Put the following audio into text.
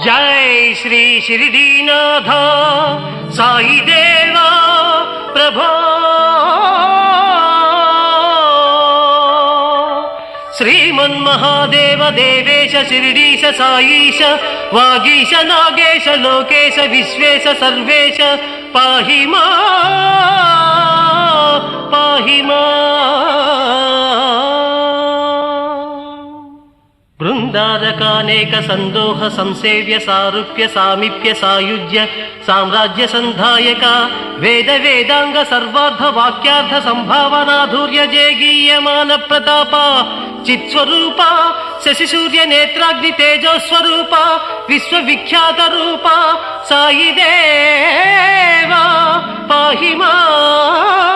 जय श्री शिरडीनाथ साई देवा प्रभो श्रीमन्महादेव देवेश शिरडीश साईश वागीश नागेश लोकेश विश्वेश सर्वेश पाहि मां बृंदारकानेक संदोह संसेव्य सारूप्य सामीप्य सायुज्य साम्राज्य संधायक वेद वेदांग सर्वार्थ वाक्यार्थ संभावनाधुर्य जयगीयमान प्रताप चित्स्वरूप शशि सूर्य नेत्राग्नि तेजो स्वरूप विश्वविख्यात रूप साई देवा पाहि मां।